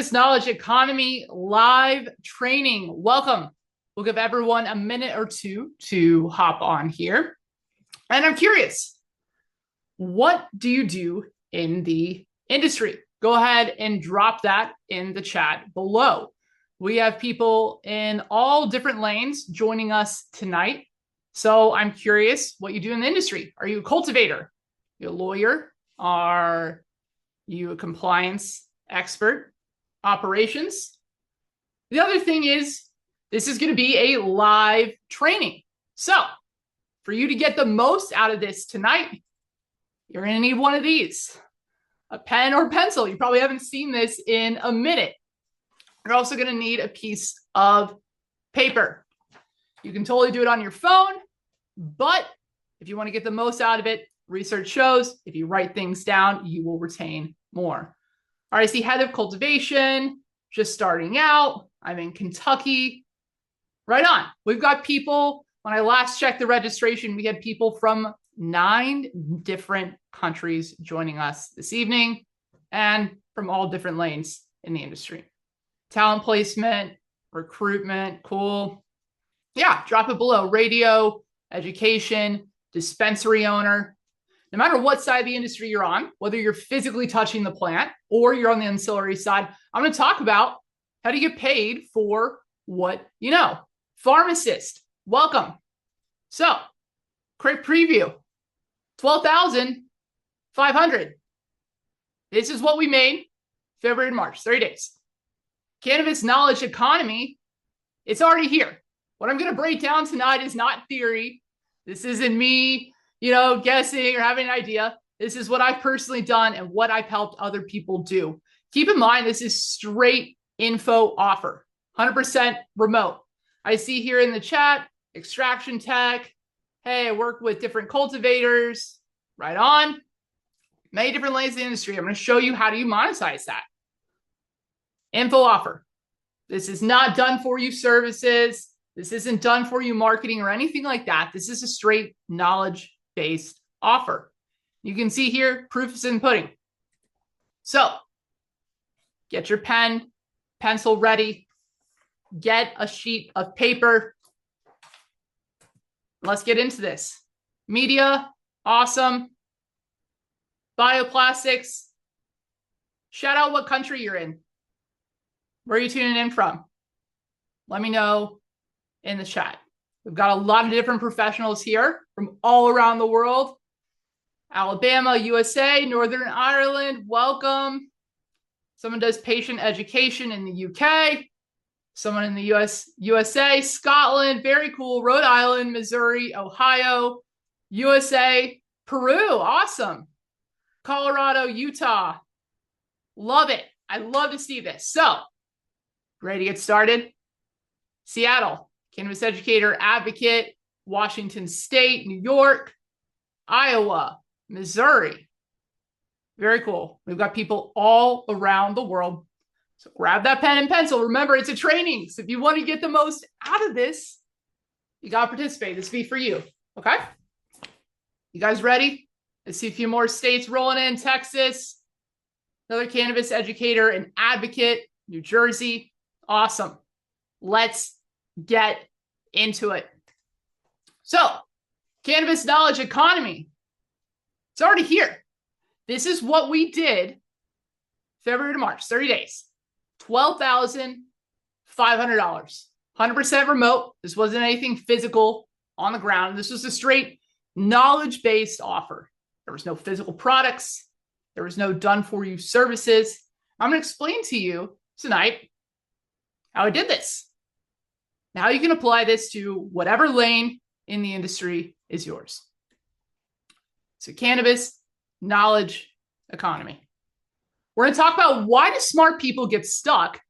Cannabis Knowledge Economy live training. Welcome. We'll give everyone a minute or two to hop on here. And I'm curious, what do you do in the industry? Go ahead and drop that in the chat below. We have people in all different lanes joining us tonight. So I'm curious what you do in the industry. Are you a cultivator? Are you a lawyer? Are you a compliance expert? Operations? The other thing is, this is going to be a live training. So for you to get the most out of this tonight, you're going to need one of these, a pen or pencil. You probably haven't seen this in a minute. You're also going to need a piece of paper. You can totally do it on your phone, but if you want to get the most out of it, research shows if you write things down, you will retain more. All right, I see head of cultivation, just starting out. I'm in Kentucky. Right on. We've got people, when I last checked the registration, we had people from 9 different countries joining us this evening and from all different lanes in the industry. Talent placement, recruitment, cool. Yeah, drop it below. Radio, education, dispensary owner. No matter what side of the industry you're on, whether you're physically touching the plant or you're on the ancillary side, I'm going to talk about how to get paid for what you know. Pharmacist, welcome. So, quick preview. 12,500. This is what we made February and March, 30 days. Cannabis Knowledge Economy, it's already here. What I'm going to break down tonight is not theory. This isn't me, guessing or having an idea. This is what I've personally done and what I've helped other people do. Keep in mind, this is straight info offer, 100% remote. I see here in the chat, extraction tech. Hey, I work with different cultivators. Right on. Many different lanes of the industry. I'm going to show you how do you monetize that. Info offer. This is not done for you services. This isn't done for you marketing or anything like that. This is a straight knowledge-based offer. You can see here, proof is in pudding. So get your pen, pencil ready. Get a sheet of paper. Let's get into this. Media, awesome. Bioplastics. Shout out what country you're in. Where are you tuning in from? Let me know in the chat. We've got a lot of different professionals here from all around the world. Alabama, USA, Northern Ireland, welcome. Someone does patient education in the UK. Someone in the USA, Scotland, very cool. Rhode Island, Missouri, Ohio, USA, Peru, awesome. Colorado, Utah, love it. I love to see this. So, ready to get started? Seattle, cannabis educator, advocate, Washington State, New York, Iowa, Missouri. Very cool. We've got people all around the world. So grab that pen and pencil. Remember, it's a training. So if you want to get the most out of this, you got to participate. This will be for you. Okay? You guys ready? Let's see a few more states rolling in. Texas, another cannabis educator and advocate, New Jersey. Awesome. Let's get into it. So, Cannabis Knowledge Economy. It's already here. This is what we did February to March, 30 days. $12,500. 100% remote. This wasn't anything physical on the ground. This was a straight knowledge-based offer. There was no physical products. There was no done-for-you services. I'm going to explain to you tonight how I did this. Now you can apply this to whatever lane in the industry is yours. So Cannabis Knowledge Economy. We're going to talk about why do smart people get stuck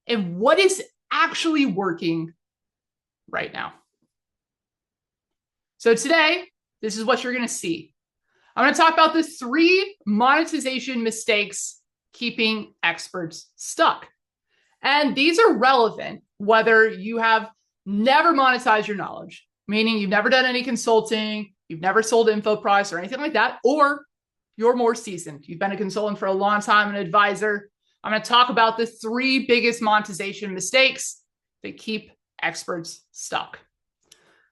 and what is actually working right now. So today, this is what you're going to see. I'm going to talk about the 3 monetization mistakes keeping experts stuck. And these are relevant whether you have never monetized your knowledge, meaning you've never done any consulting, you've never sold info products or anything like that, or you're more seasoned. You've been a consultant for a long time, an advisor. I'm going to talk about the 3 biggest monetization mistakes that keep experts stuck.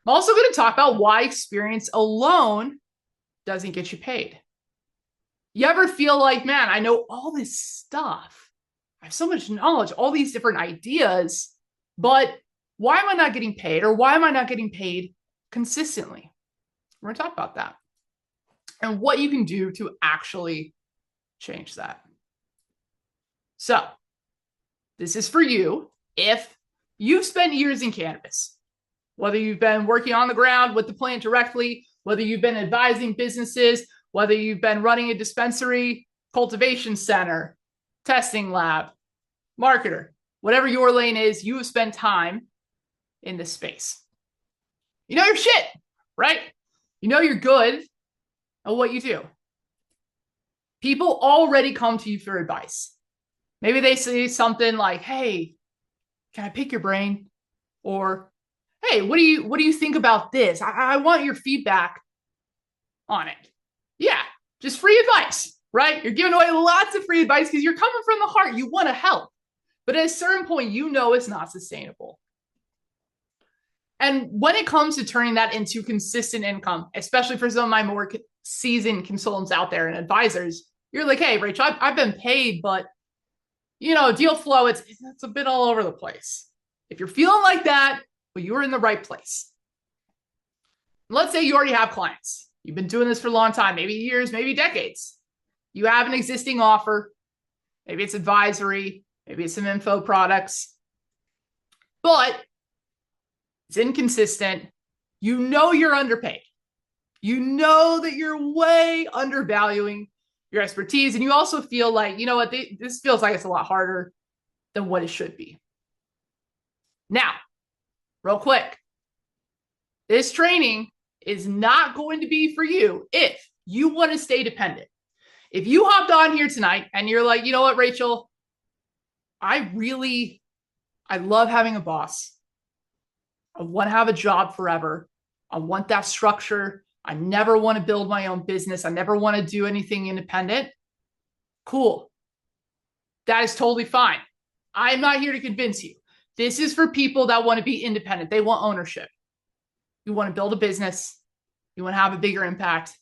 I'm also going to talk about why experience alone doesn't get you paid. You ever feel like, man, I know all this stuff. I have so much knowledge, all these different ideas, but why am I not getting paid? Or why am I not getting paid consistently? We're going to talk about that and what you can do to actually change that. So this is for you if you've spent years in cannabis, whether you've been working on the ground with the plant directly, whether you've been advising businesses, whether you've been running a dispensary, cultivation center, testing lab, marketer, whatever your lane is, you have spent time in this space. You know your shit, right? You know you're good at what you do. People already come to you for advice. Maybe they say something like, hey, can I pick your brain? Or, hey, what do you think about this? I want your feedback on it. Yeah, just free advice, right? You're giving away lots of free advice because you're coming from the heart. You want to help. But at a certain point, you know it's not sustainable. And when it comes to turning that into consistent income, especially for some of my more seasoned consultants out there and advisors, you're like, hey, Rachel, I've been paid, but deal flow, it's a bit all over the place. If you're feeling like that, well, you're in the right place. Let's say you already have clients. You've been doing this for a long time, maybe years, maybe decades. You have an existing offer. Maybe it's advisory. Maybe it's some info products. But it's inconsistent. You know you're underpaid. You know that you're way undervaluing your expertise. And you also feel like, you know what, this feels like it's a lot harder than what it should be. Now, real quick, this training is not going to be for you if you want to stay dependent. If you hopped on here tonight and you're like, you know what, Rachel, I love having a boss. I want to have a job forever. I want that structure. I never want to build my own business. I never want to do anything independent. Cool. That is totally fine. I'm not here to convince you. This is for people that want to be independent. They want ownership. You want to build a business. You want to have a bigger impact.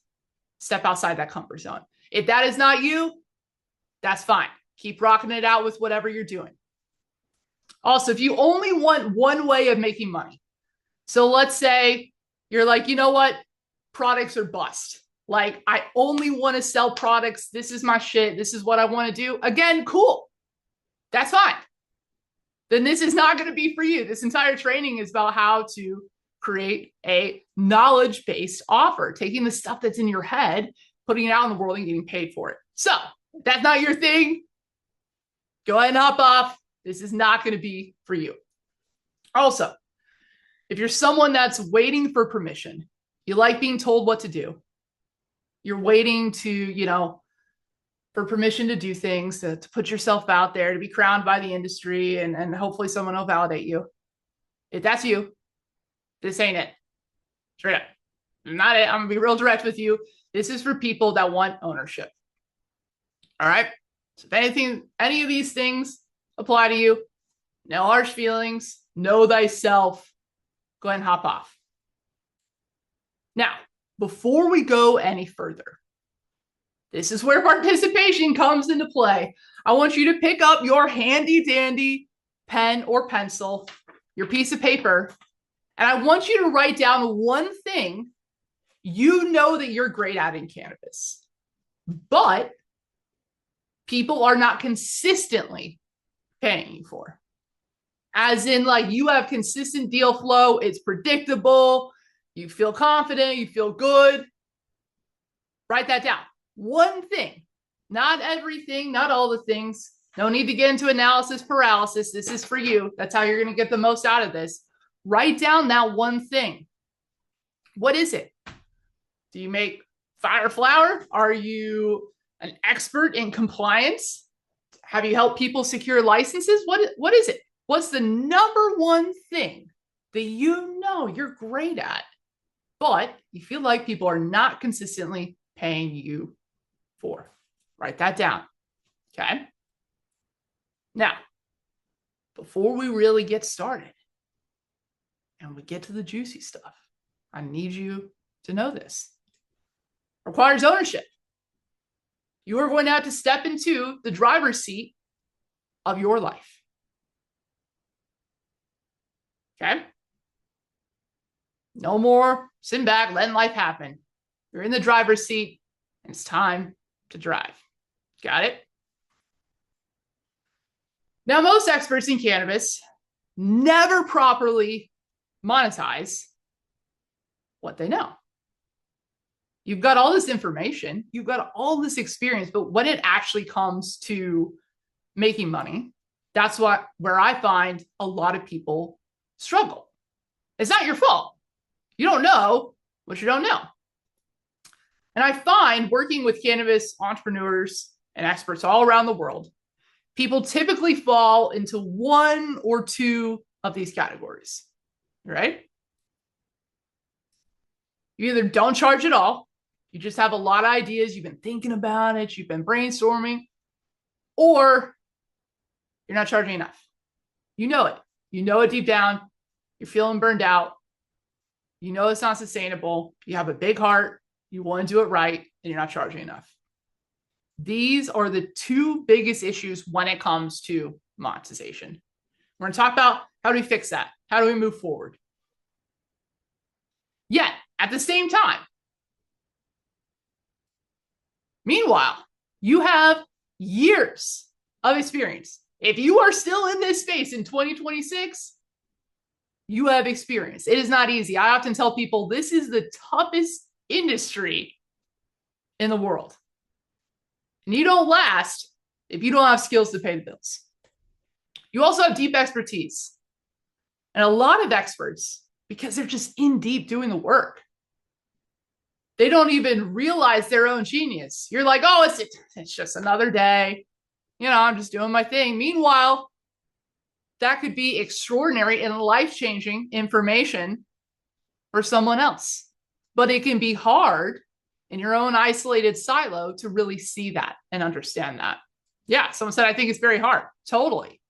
Step outside that comfort zone. If that is not you, that's fine. Keep rocking it out with whatever you're doing. Also, if you only want one way of making money, so let's say you're like, you know what? Products are bust. Like, I only want to sell products. This is my shit. This is what I want to do. Again, cool. That's fine. Then this is not going to be for you. This entire training is about how to create a knowledge-based offer, taking the stuff that's in your head, putting it out in the world and getting paid for it. So if that's not your thing, go ahead and hop off. This is not going to be for you. Also, if you're someone that's waiting for permission, you like being told what to do, you're waiting to, for permission to do things, to put yourself out there, to be crowned by the industry, and hopefully someone will validate you. If that's you, this ain't it. Straight up. Not it. I'm going to be real direct with you. This is for people that want ownership. All right? So if any of these things apply to you, no harsh feelings, know thyself, go ahead and hop off. Now, before we go any further, this is where participation comes into play. I want you to pick up your handy dandy pen or pencil, your piece of paper, and I want you to write down one thing you know that you're great at in cannabis, but people are not consistently paying you for. As in, like, you have consistent deal flow, it's predictable, you feel confident, you feel good. Write that down. One thing, not everything, not all the things. No need to get into analysis paralysis. This is for you. That's how you're going to get the most out of this. Write down that one thing. What is it? Do you make fire flower? Are you an expert in compliance? Have you helped people secure licenses? What is it? What's the number one thing that you know you're great at, but you feel like people are not consistently paying you for? Write that down. Okay. Now, before we really get started and we get to the juicy stuff, I need you to know this. It requires ownership. You are going to have to step into the driver's seat of your life. Okay? No more sitting back, letting life happen. You're in the driver's seat, and it's time to drive. Got it? Now, most experts in cannabis never properly monetize what they know. You've got all this information, you've got all this experience, but when it actually comes to making money, that's where I find a lot of people struggle. It's not your fault. You don't know what you don't know. And I find working with cannabis entrepreneurs and experts all around the world, people typically fall into one or two of these categories, right? You either don't charge at all, you just have a lot of ideas, you've been thinking about it, you've been brainstorming, or you're not charging enough. You know it. You know it deep down. You're feeling burned out. You know it's not sustainable. You have a big heart. You want to do it right, and you're not charging enough. These are the two biggest issues when it comes to monetization. We're going to talk about how do we fix that? How do we move forward? Yet, at the same time, meanwhile, you have years of experience. If you are still in this space in 2026, you have experience. It is not easy. I often tell people this is the toughest industry in the world. And you don't last if you don't have skills to pay the bills. You also have deep expertise. And a lot of experts, because they're just in deep doing the work, they don't even realize their own genius. You're like, oh, it's just another day. You know, I'm just doing my thing. Meanwhile, that could be extraordinary and life-changing information for someone else. But it can be hard in your own isolated silo to really see that and understand that. Yeah, someone said, I think it's very hard. Totally.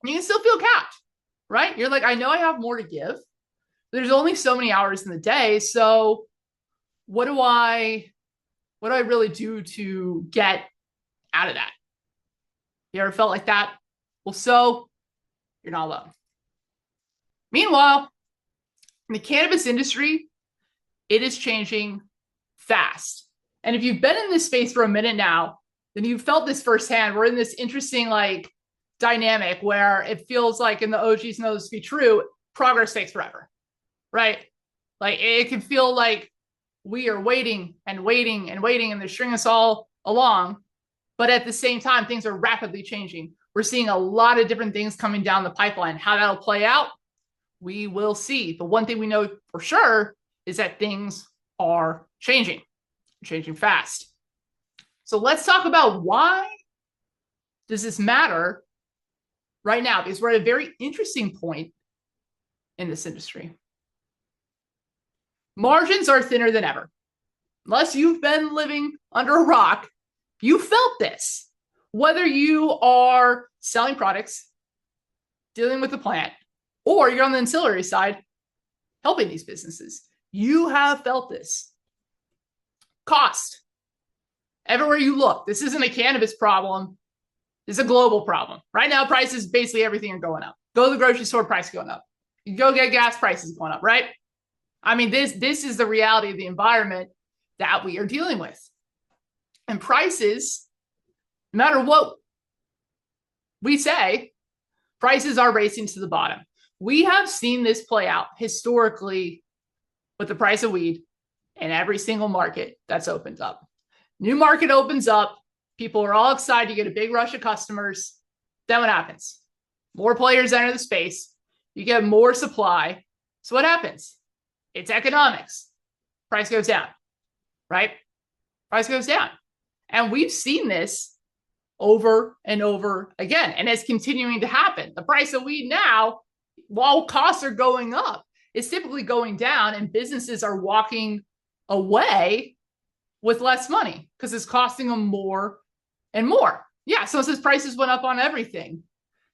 You can still feel capped, right? You're like, I know I have more to give. There's only so many hours in the day. So what do I really do to get out of that? You ever felt like that? Well, so you're not alone. Meanwhile, in the cannabis industry, it is changing fast. And if you've been in this space for a minute now, then you've felt this firsthand. We're in this interesting dynamic where it feels like, and the OGs know this to be true, progress takes forever, right? Like it can feel like we are waiting and waiting and waiting, and they're stringing us all along. But at the same time, things are rapidly changing. We're seeing a lot of different things coming down the pipeline. How that'll play out, we will see. But one thing we know for sure is that things are changing fast. So let's talk about why does this matter right now? Because we're at a very interesting point in this industry. Margins are thinner than ever. Unless you've been living under a rock, you felt this. Whether you are selling products, dealing with the plant, or you're on the ancillary side, helping these businesses, you have felt this. Cost. Everywhere you look, this isn't a cannabis problem. It's a global problem. Right now, prices, basically everything are going up. Go to the grocery store, price going up. You go get gas, prices going up, right? I mean, this is the reality of the environment that we are dealing with. And prices, no matter what we say, prices are racing to the bottom. We have seen this play out historically with the price of weed in every single market that's opened up. New market opens up. People are all excited. You get a big rush of customers. Then what happens? More players enter the space. You get more supply. So what happens? It's economics. Price goes down, right? Price goes down. And we've seen this over and over again. And it's continuing to happen. The price of weed now, while costs are going up, is typically going down, and businesses are walking away with less money because it's costing them more and more. Yeah, someone says prices went up on everything.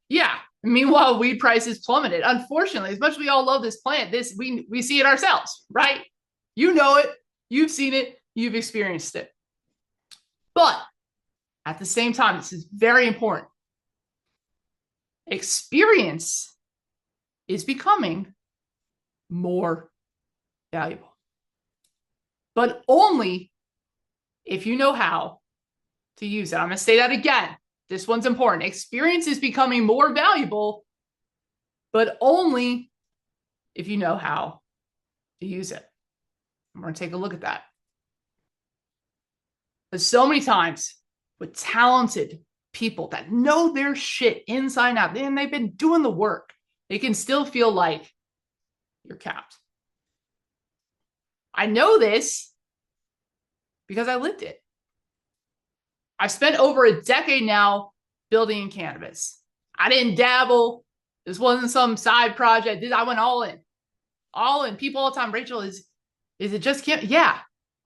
Yeah. Meanwhile, weed prices plummeted. Unfortunately, as much as we all love this plant, we see it ourselves, right? You know it, you've seen it, you've experienced it. But at the same time, this is very important. Experience is becoming more valuable, but only if you know how to use it. I'm going to say that again. This one's important. Experience is becoming more valuable, but only if you know how to use it. We're going to take a look at that. But so many times with talented people that know their shit inside and out, and they've been doing the work, it can still feel like you're capped. I know this because I lived it. I've spent over a decade now building in cannabis. I didn't dabble. This wasn't some side project. I went all in. All in. People all the time, Rachel, is it just cannabis? Yeah,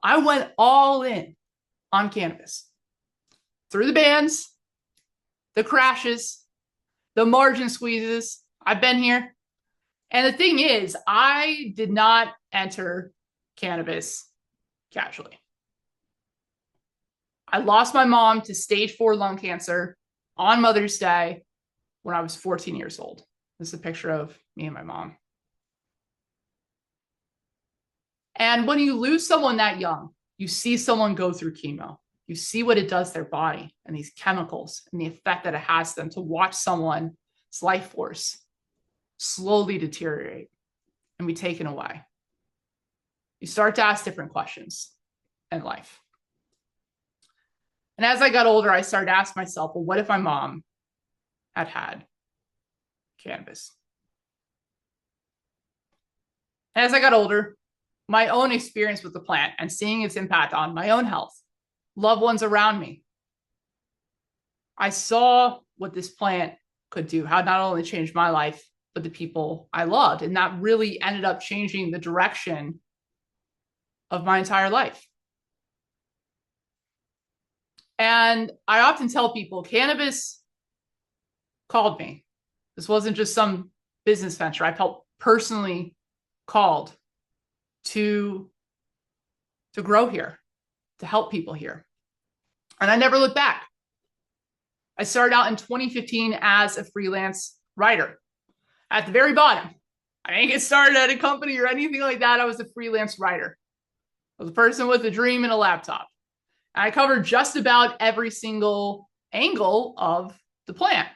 I went all in on cannabis. Through the bans, the crashes, the margin squeezes. I've been here. And the thing is, I did not enter cannabis casually. I lost my mom to stage 4 lung cancer on Mother's Day when I was 14 years old. This is a picture of me and my mom. And when you lose someone that young, you see someone go through chemo. You see what it does to their body and these chemicals and the effect that it has them to watch someone's life force slowly deteriorate and be taken away. You start to ask different questions in life. And as I got older, I started to ask myself, well, what if my mom had cannabis? And as I got older, my own experience with the plant and seeing its impact on my own health, loved ones around me, I saw what this plant could do, how it not only changed my life, but the people I loved. And that really ended up changing the direction of my entire life. And I often tell people, cannabis called me. This wasn't just some business venture. I felt personally called to grow here, to help people here. And I never looked back. I started out in 2015 as a freelance writer. At the very bottom, I didn't get started at a company or anything like that. I was a freelance writer. I was a person with a dream and a laptop. And I covered just about every single angle of the plant.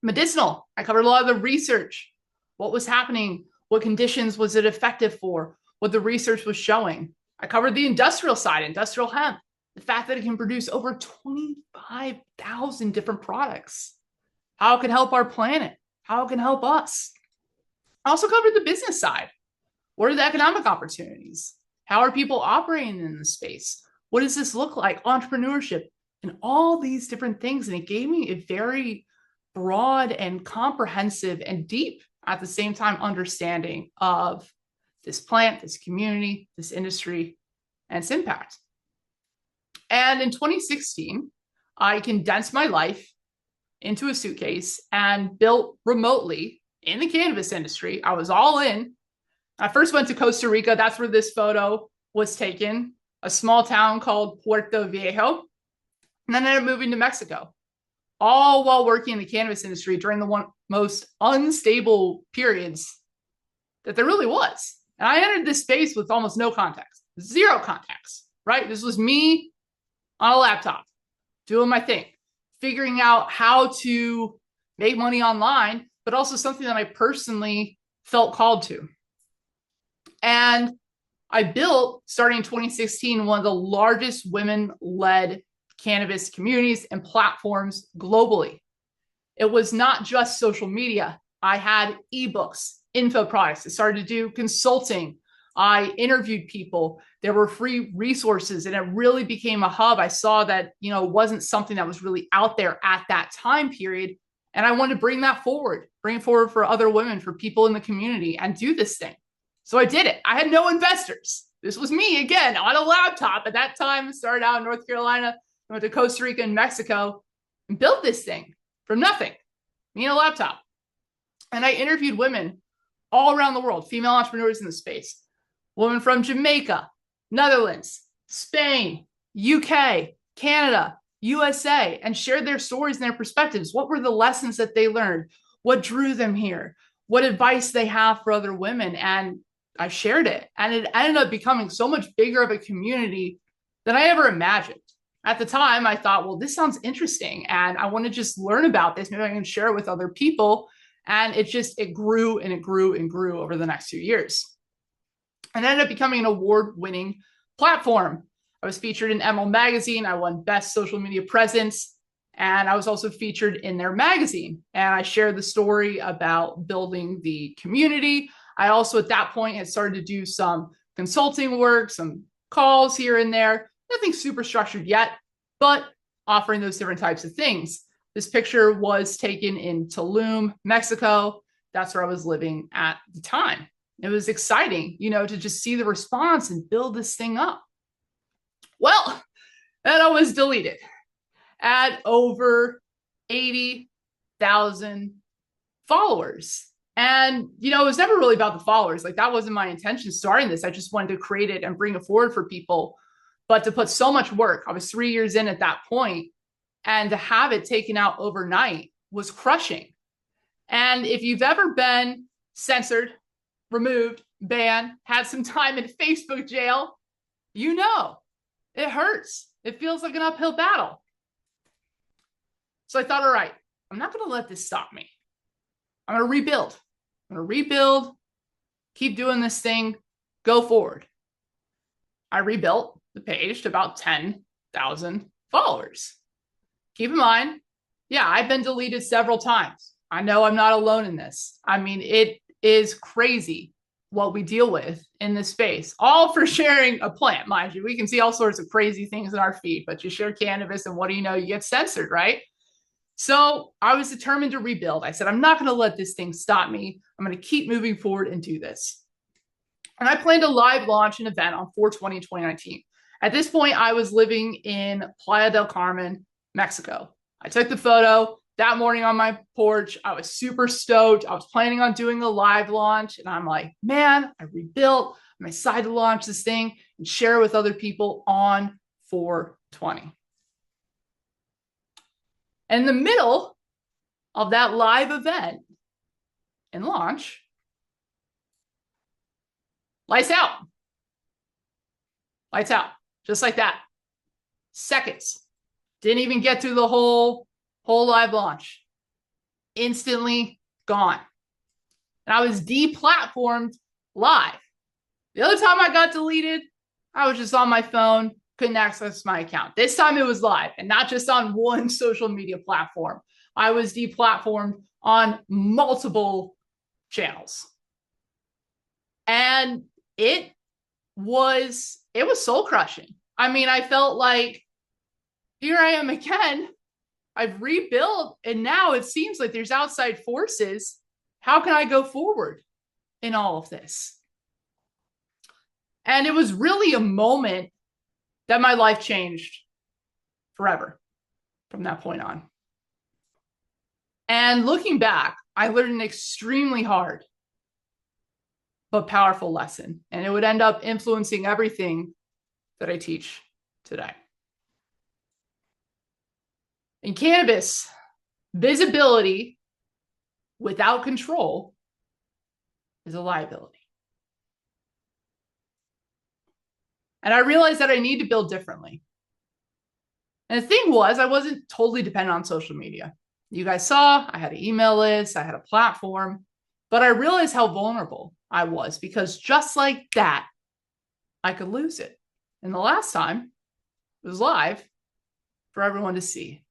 Medicinal, I covered a lot of the research. What was happening? What conditions was it effective for? What the research was showing. I covered the industrial side, industrial hemp. The fact that it can produce over 25,000 different products. How it can help our planet. How it can help us. I also covered the business side. What are the economic opportunities? How are people operating in the space? What does this look like? Entrepreneurship and all these different things. And it gave me a very broad and comprehensive and deep at the same time understanding of this plant, this community, this industry, and its impact. And in 2016, I condensed my life into a suitcase and built remotely in the cannabis industry. I was all in. I first went to Costa Rica. That's where this photo was taken, a small town called Puerto Viejo. And then I ended up moving to Mexico, all while working in the cannabis industry during the most unstable periods that there really was. And I entered this space with almost no context, zero context, right? This was me on a laptop doing my thing, figuring out how to make money online, but also something that I personally felt called to. And I built, starting in 2016, one of the largest women-led cannabis communities and platforms globally. It was not just social media. I had ebooks, info products. I started to do consulting. I interviewed people. There were free resources, and it really became a hub. I saw that, it wasn't something that was really out there at that time period. And I wanted to bring that forward, bring it forward for other women, for people in the community, and do this thing. So I did it. I had no investors. This was me, again, on a laptop. At that time, started out in North Carolina, I went to Costa Rica and Mexico. and built this thing from nothing, me and a laptop. And I interviewed women all around the world, female entrepreneurs in the space, women from Jamaica, Netherlands, Spain, UK, Canada, USA, and shared their stories and their perspectives. What were the lessons that they learned? What drew them here? What advice they have for other women? And I shared it. And it ended up becoming so much bigger of a community than I ever imagined. At the time, I thought, well, this sounds interesting. And I want to just learn about this. Maybe I can share it with other people. And it grew and it grew and grew over the next few years. And ended up becoming an award-winning platform. I was featured in Emerald Magazine. I won Best Social Media Presence. And I was also featured in their magazine. And I shared the story about building the community. I also, at that point, had started to do some consulting work, some calls here and there. Nothing super structured yet, but offering those different types of things. This picture was taken in Tulum, Mexico. That's where I was living at the time. It was exciting, to just see the response and build this thing up. Well, then I was deleted at over 80,000 followers. And, it was never really about the followers. Like, that wasn't my intention starting this. I just wanted to create it and bring it forward for people. But to put so much work, I was 3 years in at that point, and to have it taken out overnight was crushing. And if you've ever been censored, removed, banned, had some time in Facebook jail, it hurts. It feels like an uphill battle. So I thought, all right, I'm not going to let this stop me. I'm going to rebuild. Keep doing this thing, go forward. I rebuilt the page to about 10,000 followers. Keep in mind, I've been deleted several times. I know I'm not alone in this. I mean, it is crazy what we deal with in this space, all for sharing a plant, mind you. We can see all sorts of crazy things in our feed, but you share cannabis and what do you know? You get censored, right? So I was determined to rebuild. I said, I'm not going to let this thing stop me. I'm going to keep moving forward and do this. And I planned to live launch an event on 4/20/2019. At this point, I was living in Playa del Carmen, Mexico. I took the photo that morning on my porch. I was super stoked. I was planning on doing a live launch. And I'm like, man, I rebuilt. I'm excited to launch this thing and share it with other people on 4/20. In the middle of that live event and launch, lights out. Lights out. Just like that. Seconds. Didn't even get through the whole live launch. Instantly gone. And I was deplatformed live. The other time I got deleted, I was just on my phone, couldn't access my account. This time it was live and not just on one social media platform. I was deplatformed on multiple channels. And it was soul crushing. I mean, I felt like, here I am again. I've rebuilt, and now it seems like there's outside forces. How can I go forward in all of this? And it was really a moment that my life changed forever from that point on. And looking back, I learned an extremely hard but powerful lesson, and it would end up influencing everything that I teach today. In cannabis, visibility without control is a liability. And I realized that I need to build differently. And the thing was, I wasn't totally dependent on social media. You guys saw, I had an email list, I had a platform, but I realized how vulnerable I was because just like that, I could lose it. And the last time it was live for everyone to see.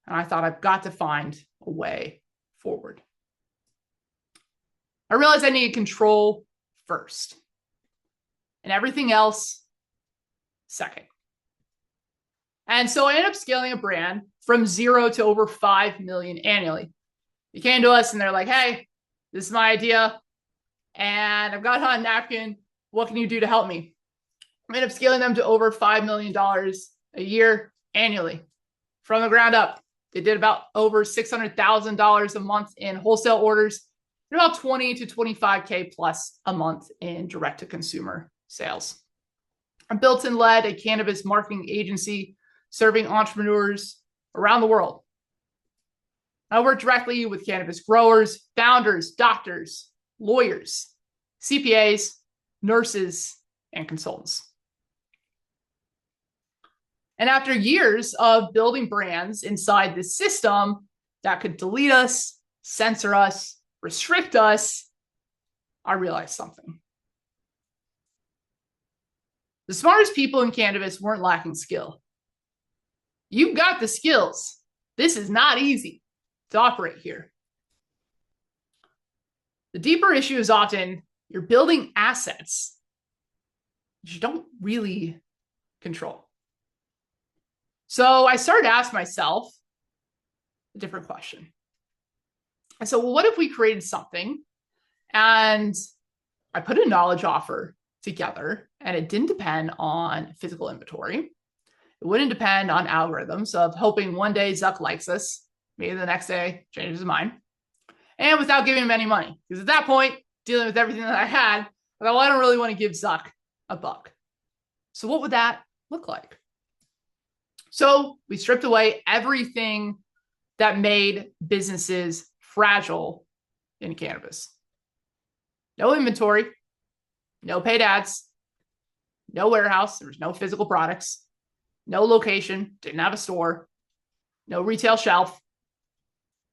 And I thought, I've got to find a way forward. I realized I needed control first and everything else second. And so I ended up scaling a brand from 0 to over 5 million annually. They came to us and they're like, hey, this is my idea and I've got it on a napkin. What can you do to help me? I ended up scaling them to over $5 million a year annually from the ground up. They did about over $600,000 a month in wholesale orders and about 20 to 25K plus a month in direct-to-consumer sales. I built and led a cannabis marketing agency serving entrepreneurs around the world. I work directly with cannabis growers, founders, doctors, lawyers, CPAs, nurses, and consultants. And after years of building brands inside this system that could delete us, censor us, restrict us, I realized something. The smartest people in cannabis weren't lacking skill. You've got the skills. This is not easy to operate here. The deeper issue is often you're building assets that you don't really control. So I started to ask myself a different question. I said, well, what if we created something and I put a knowledge offer together and it didn't depend on physical inventory. It wouldn't depend on algorithms of hoping one day Zuck likes us, maybe the next day changes his mind, and without giving him any money. Because at that point, dealing with everything that I had, I thought, well, I don't really want to give Zuck a buck. So what would that look like? So we stripped away everything that made businesses fragile in cannabis. No inventory, no paid ads, no warehouse, there was no physical products, no location, didn't have a store, no retail shelf,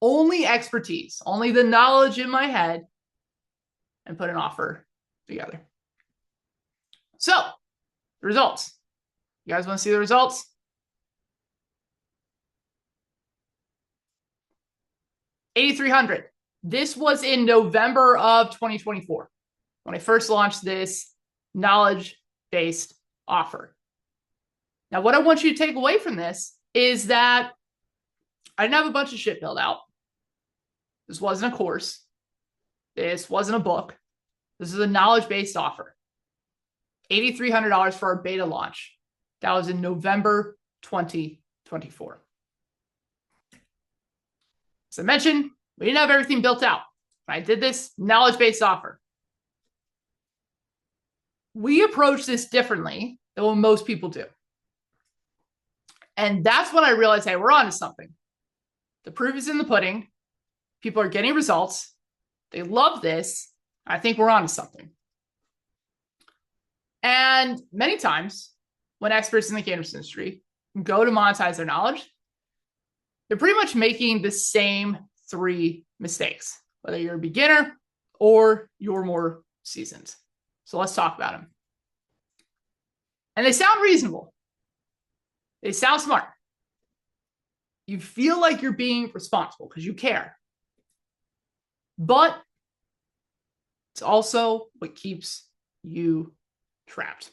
only expertise, only the knowledge in my head, and put an offer together. So, the results. You guys want to see the results? $8,300. This was in November of 2024 when I first launched this knowledge-based offer. Now, what I want you to take away from this is that I didn't have a bunch of shit built out. This wasn't a course. This wasn't a book. This is a knowledge-based offer. $8,300 for our beta launch. That was in November 2024. As I mentioned, we didn't have everything built out. I did this knowledge-based offer. We approach this differently than what most people do. And that's when I realized, hey, we're onto something. The proof is in the pudding. People are getting results. They love this. I think we're onto something. And many times when experts in the cannabis industry go to monetize their knowledge, they're pretty much making the same 3 mistakes, whether you're a beginner or you're more seasoned. So let's talk about them. And they sound reasonable. They sound smart. You feel like you're being responsible because you care. But it's also what keeps you trapped.